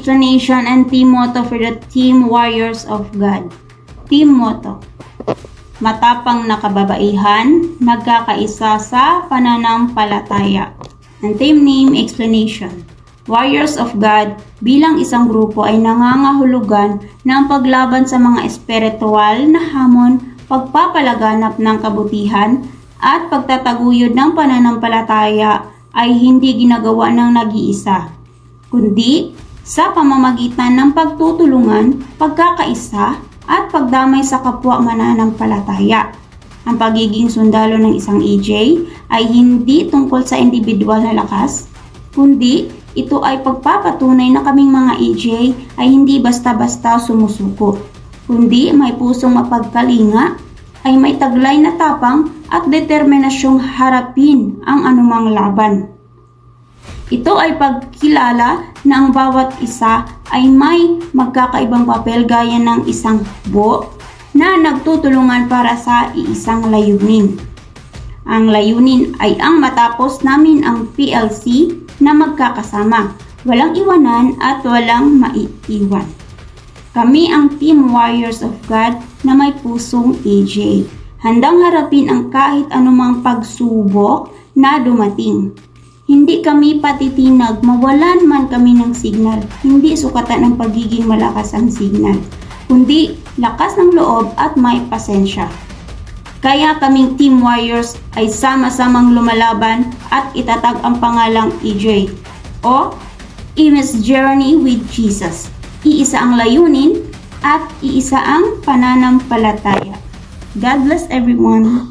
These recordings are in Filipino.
explanation and team motto for the Team Warriors of God. Team motto: matapang na kababaihan, nagkakaisa sa pananampalataya. And team name explanation: Warriors of God bilang isang grupo ay nangangahulugan ng paglaban sa mga espiritual na hamon, pagpapalaganap ng kabutihan, at pagtataguyod ng pananampalataya ay hindi ginagawa ng nag-iisa, kundi sa pamamagitan ng pagtutulungan, pagkakaisa, at pagdamay sa kapwa mananampalataya. Ang pagiging sundalo ng isang AJ ay hindi tungkol sa individual na lakas, kundi ito ay pagpapatunay na kaming mga AJ ay hindi basta-basta sumusuko, kundi may pusong mapagkalinga, ay may taglay na tapang at determinasyong harapin ang anumang laban. Ito ay pagkilala na ang bawat isa ay may magkakaibang papel gaya ng isang hukbo na nagtutulungan para sa iisang layunin. Ang layunin ay ang matapos namin ang PLC na magkakasama, walang iwanan at walang maiiwan. Kami ang Team Warriors of God na may pusong AJ, handang harapin ang kahit anumang pagsubok na dumating. Hindi kami patitinag, mawalan man kami ng signal, hindi sukatan ng pagiging malakas ang signal, kundi lakas ng loob at may pasensya. Kaya kaming Team Warriors ay sama-samang lumalaban at itatag ang pangalang EJ o Emma's Journey with Jesus. Iisa ang layunin at iisa ang pananampalataya. God bless everyone.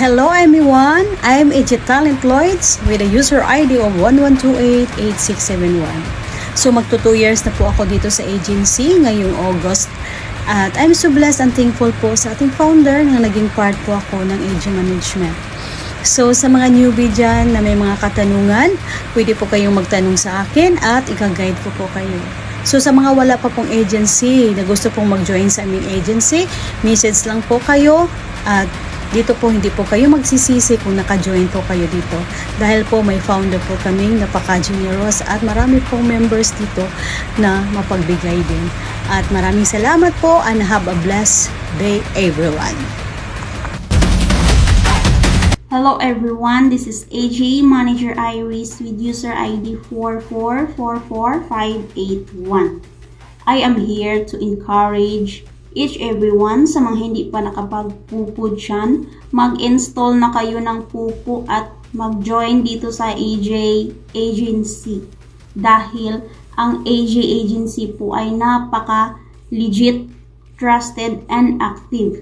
Hello everyone, I'm AJ Talent Lloyds with a user ID of 11288671. So magto 2 years na po ako dito sa agency ngayong August. At I'm so blessed and thankful po sa ating founder na naging part po ako ng AG Management. So sa mga newbie dyan na may mga katanungan, pwede po kayong magtanong sa akin at ika-guide ko po kayo. So sa mga wala pa pong agency na gusto pong mag-join sa aming agency, message lang po kayo at dito po hindi po kayo magsisisi kung naka-join po kayo dito. Dahil po may founder po kaming napaka-generous at marami pong members dito na mapagbigay din. At maraming salamat po and have a blessed day everyone. Hello everyone, this is AJ Manager Iris with user ID 4444581. I am here to encourage each everyone sa mga hindi pa nakapagpupo dyan, mag-install na kayo ng pupo at mag-join dito sa AJ Agency. Dahil ang AJ Agency po ay napaka-legit, trusted, and active.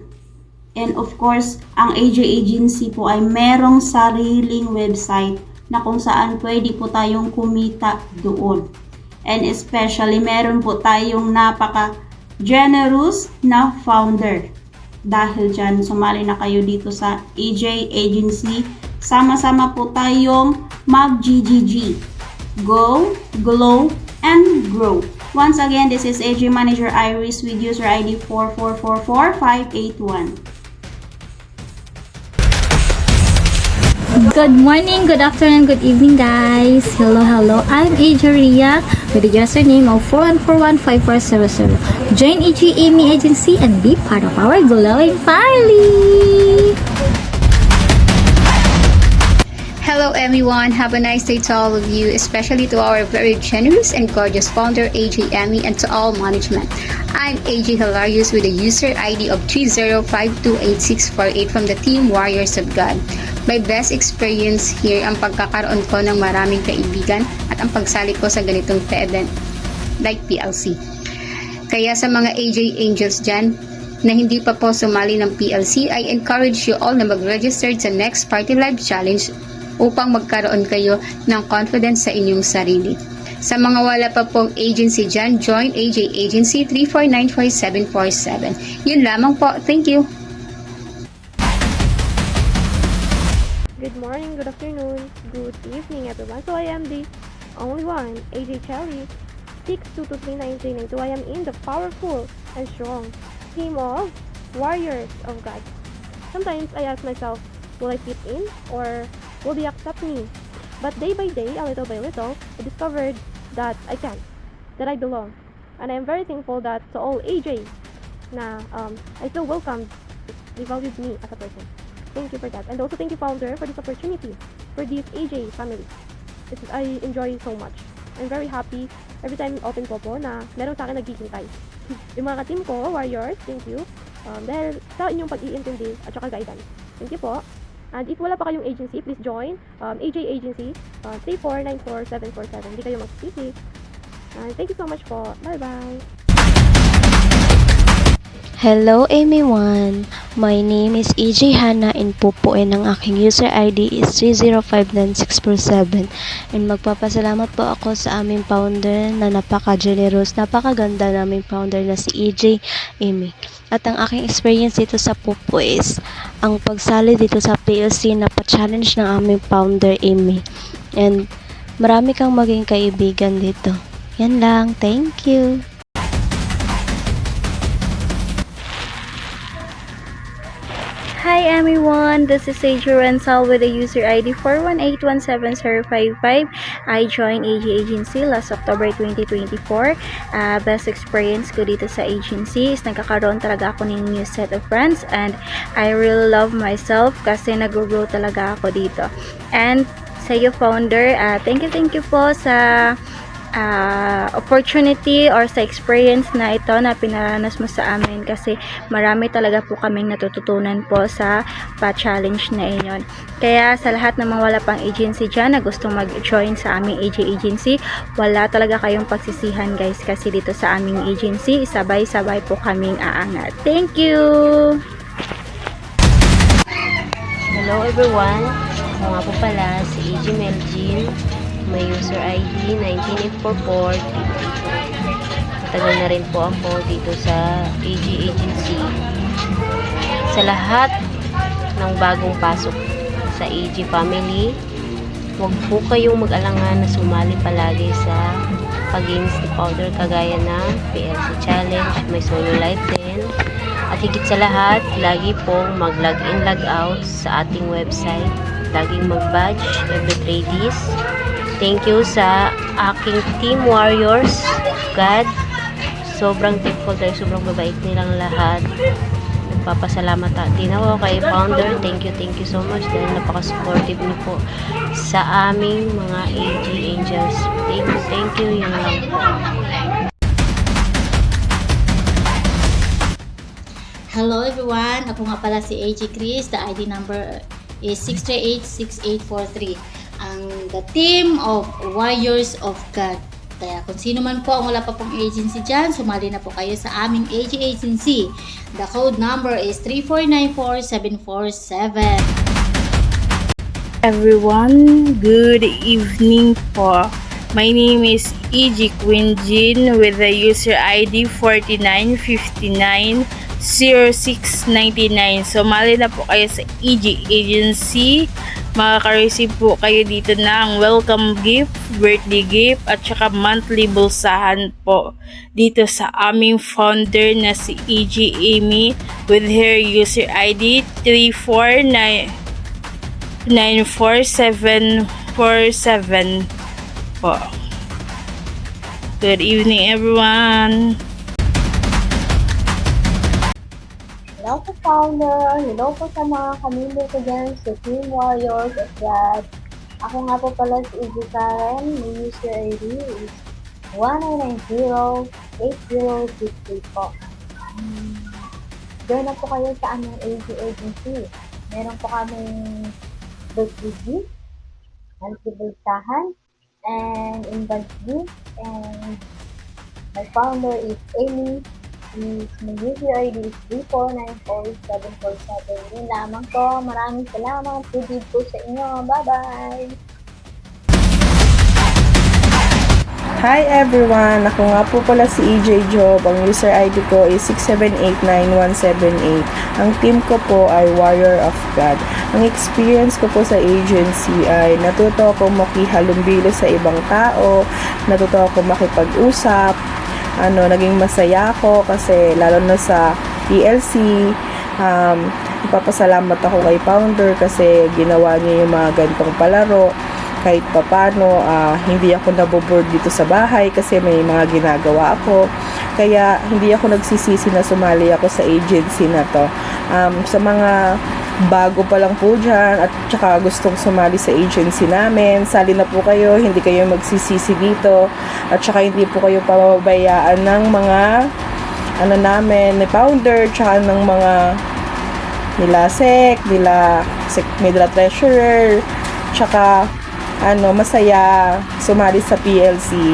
And of course, ang AJ Agency po ay merong sariling website na kung saan pwede po tayong kumita doon. And especially, meron po tayong napaka-generous na founder. Dahil dyan, sumali na kayo dito sa AJ Agency. Sama-sama po tayong mag-GGG. Go, glow, and grow. Once again, this is AJ Manager Iris with user ID 4444581. Good morning, good afternoon, good evening guys. Hello, I'm AJ Ria with the username of 41415400. Join AJ Amy Agency and be part of our glowing family. Hello everyone, have a nice day to all of you, especially to our very generous and gorgeous founder AJ Amy and to all management. I'm AJ Hilarious with a user ID of 3052868 from the Team Warriors of God. My best experience here ang pagkakaroon ko ng maraming kaibigan at ang pagsali ko sa ganitong event like PLC. Kaya sa mga AJ Angels dyan na hindi pa po sumali ng PLC, I encourage you all na mag-register sa next Party Live Challenge upang magkaroon kayo ng confidence sa inyong sarili. Sa mga wala pa pong agency dyan, join AJ Agency 3494747. Yun lamang po. Thank you. Good morning, good afternoon, good evening everyone. So I am the only one, AJ Chelly, 6223932. I am in the powerful and strong team of Warriors of God. Sometimes I ask myself, will I fit in or will they accept me But day by day, a little by little, I discovered that I can, that I belong. And I'm very thankful that to all AJ na I feel welcomed. They valued me as a person. Thank you for that. And also thank you, founder, for this opportunity, for this AJ family. I enjoy so much. I'm very happy every time open ko po na meron sa akin naghihintay. Yung mga ka-team ko, Warriors, thank you. Dahil sa inyong pag-iintindi at saka guidance. Thank you po. And if wala pa kayong agency, please join AJ Agency 3494747. Hindi kayo magsisisi. And thank you so much po. Bye-bye. Hello everyone! My name is EJ Hana and pupuin ang aking user ID is 3059647 and magpapasalamat po ako sa aming founder na napaka-generous, napakaganda naming founder na si EJ Amy. At ang aking experience dito sa Pupo is ang pagsali dito sa PLC na pa-challenge ng aming founder Amy. And marami kang maging kaibigan dito. Yan lang. Thank you! Hi everyone, this is AJ Rensal with the user ID 418170055. I joined AJ Agency last October 2024. Best experience ko dito sa agency is nagkakaroon talaga ako ng new set of friends and I really love myself kasi nag-grow talaga ako dito. And sa iyo founder, thank you po sa opportunity or sa experience na ito na pinaranas mo sa amin kasi marami talaga po kaming natututunan po sa pa-challenge na iyon. Kaya sa lahat ng mga wala pang agency dyan na gustong mag-join sa aming AJ Agency, wala talaga kayong pagsisihan guys kasi dito sa aming agency, sabay-sabay po kaming aangat. Thank you! Hello everyone! Ako nga po pala si AJ Melgin. May user ID 19844. Matagal na rin po ako dito sa AJ Agency. Sa lahat ng bagong pasok sa AJ family, huwag po kayong mag-alangan na sumali palagi sa pag-games ni Powder kagaya ng PLC Challenge, may solo live din. At higit sa lahat, lagi pong mag-log in, log out sa ating website. Laging mag-badge every 3 days. Thank you sa aking team Warriors. God, sobrang thankful dahil sobrang mabait nilang lahat. Nagpapasalamat din ako kay founder. Thank you so much dahil napaka-supportive niyo po sa aming mga AG Angels. Thank you, yun lang po. Hello everyone, ako nga pala si AJ Chris. The ID number is 6386843. The team of Warriors of God. Kaya kung sino man po ang wala pa pong agency dyan, sumali na po kayo sa aming AJ Agency. The code number is 3494747. Everyone, good evening po. My name is EJ Queen Jean with the user ID 49590699. Sumali na po kayo sa EJ Agency. Makaka-receive po kayo dito ng welcome gift, birthday gift, at saka monthly bulsahan po dito sa aming founder na si EJ Amy with her user ID 3494747 po. Good evening everyone! Hello po, founder. Hello po sa mga kamimbo ko dyan sa Team Warriors of God. Ako nga po pala si Izzy Karen. May user ID is 1990-8063 po. Join na po kayo sa aming AG Agency. Meron po kaming birthday gift, monthly bulsahan, and invite gift. And my founder is Amy. My user ID is 3494747. Yun lamang po. Maraming salamat. Good po sa inyo. Bye-bye! Hi everyone! Ako nga po pala si EJ Job. Ang user ID ko is 6789178. Ang team ko po ay Warrior of God. Ang experience ko po sa agency ay natuto akong makihalumbilo sa ibang tao, natuto akong makipag-usap, naging masaya ako kasi lalo na sa PLC, ipapasalamat ako kay founder kasi ginawa niya yung mga gantong palaro kahit papano hindi ako naboboard dito sa bahay kasi may mga ginagawa ako. Kaya hindi ako nagsisisi na sumali ako sa agency na to. Sa mga bago pa lang po dyan at tsaka gustong sumali sa agency namin, sali na po kayo, hindi kayo magsisisi dito at tsaka hindi po kayo pababayaan ng mga namin, ni founder, tsaka ng mga nila treasurer, tsaka masaya sumali sa PLC.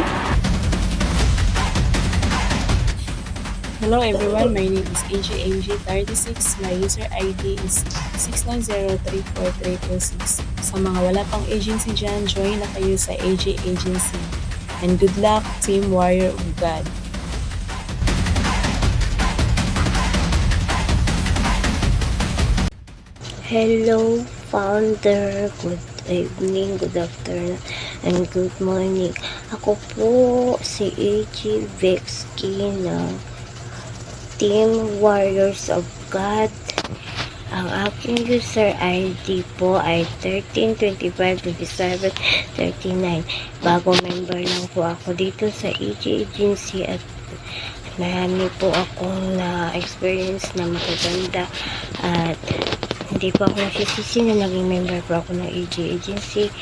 Hello everyone, my name is AJMG36. My user ID is 690343326. Sa mga wala pang agency dyan, join na kayo sa AJ Agency. And good luck, Team Warrior of God. Hello, founder. Good evening, good afternoon, and good morning. Ako po si AG Vexky ng Team Warriors of God. Ang aking user ID po ay 13252739. Bago member lang po ako dito sa AG Agency at marami po akong na-experience na magaganda at hindi po ako nagsisisi na naging member po ako ng AG Agency.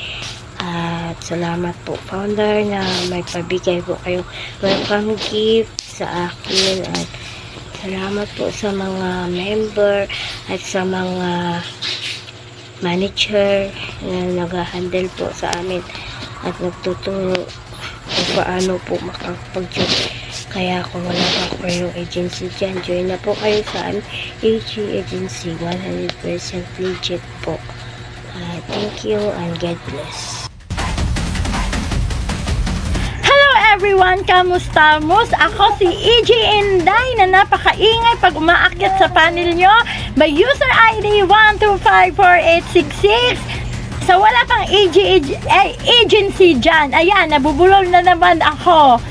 At salamat po, founder, na may pabigay po kayong welcome gift sa akin. At salamat po sa mga member at sa mga manager na nag-handle po sa amin at nagtuturo kung paano po makapag-join. Kaya kung wala pa po yung agency dyan, join na po kayo sa AG Agency. 100% legit po. Thank you and God bless. Hello everyone! Kamusta? Ako si EJ Inday na napakaingay pag umaakyat sa panel nyo. May user ID 1254866. Sa wala pang agency dyan, ayan, nabubulol na naman ako.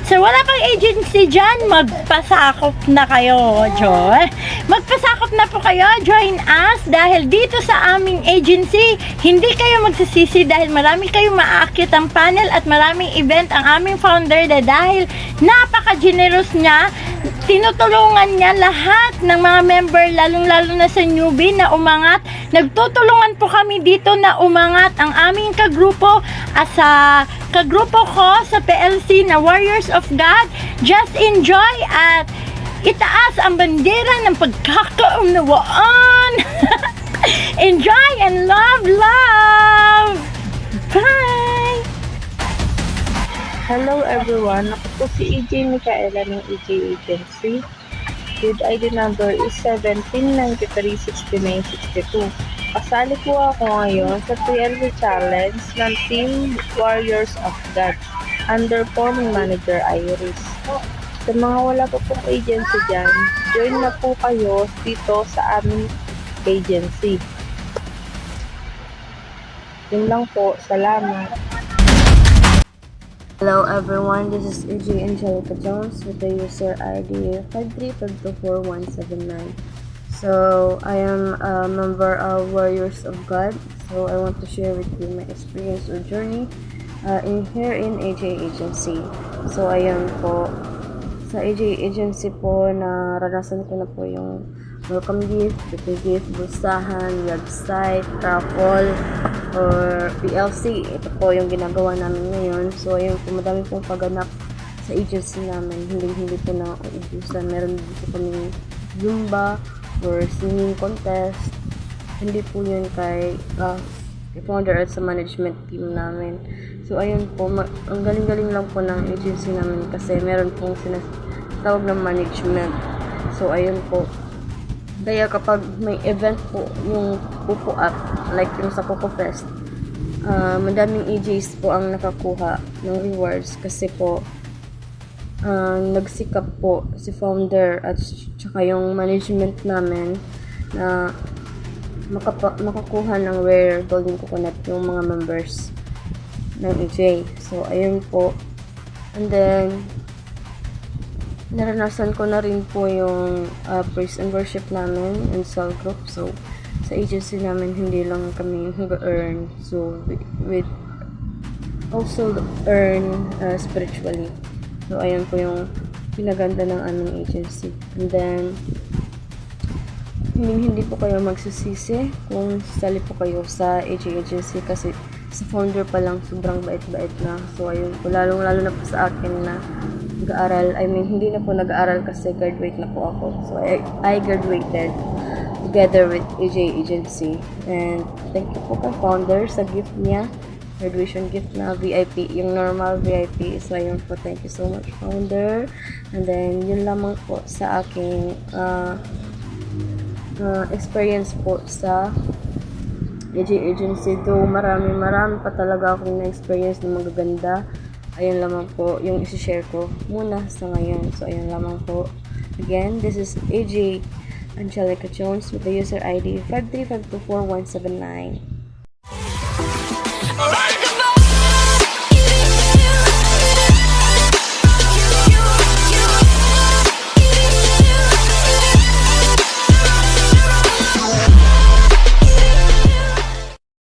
Sa wala pang agency dyan, magpasakop na kayo, Joy. Magpasakop na po kayo, join us, dahil dito sa aming agency, hindi kayo magsisisi dahil marami kayong maaakit ang panel at maraming event ang aming founder dahil napaka-generous niya. Tinutulungan niya lahat ng mga member, lalong-lalo na sa newbie na umangat. Nagtutulungan po kami dito na umangat ang aming kagrupo at sa kagrupo ko sa PLC na Warriors of God. Just enjoy at itaas ang bandera ng pagkakaunawaan. Enjoy and love, love! Bye! Hello everyone, ako po si EJ Micaela ng EJ Agency. Good ID number is 17936962. Kasali po ako ngayon sa PLC Challenge ng Team Warriors of God under Forming Manager Iris. Sa mga wala pa pong agency dyan, join na po kayo dito sa aming agency. Yun lang po, salamat. Hello everyone, this is EJ Angelica Jones with the user ID 535244179. So, I am a member of Warriors of God. So, I want to share with you my experience or journey here in AJ Agency. So, ayan po. Sa AJ Agency po, naranasan ko na po yung welcome gift, gift, bustahan, website, raffle, or PLC. Ito po yung ginagawa namin ngayon. So, ayun po, madami pong pagganap sa agency namin. Hindi po na uubusan. Meron dito kami Zumba or singing contest. Hindi po yun kay founder at sa management team namin. So, ayun po, ang galing-galing lang po ng agency namin kasi meron pong sinatawag ng management. So, ayun po. Kaya kapag may event po yung Pupo Up, like yung sa Pupo Fest, madaming EJs po ang nakakuha ng rewards kasi po nagsikap po si founder at saka yung management namin na makakuha ng rare golden coconut yung mga members ng EJ. So, ayun po. And then, naranasan ko na rin po yung praise and worship namin in cell group. So, sa agency namin, hindi lang kami nag-earn. So, with also earn spiritually. So, ayan po yung pinaganda ng aming agency. And then, hindi po kayo magsisisi kung sali po kayo sa AJ agency kasi sa founder pa lang sobrang bait-bait na. So, ayun po, lalo na po sa akin na nag-aaral. Hindi na po nag-aaral kasi graduate na po ako. So, I graduated together with AJ agency. And thank you po kay founder sa gift niya. Graduation gift na VIP, yung normal VIP. So, ayun po, thank you so much, founder. And then, yun lamang po sa aking experience po sa AJ agency. Though marami pa talaga akong na-experience na magaganda. Ayun lamang po yung isi-share ko muna sa ngayon. So, ayun lamang po. Again, this is AJ Angelica Jones with the user ID 535241179.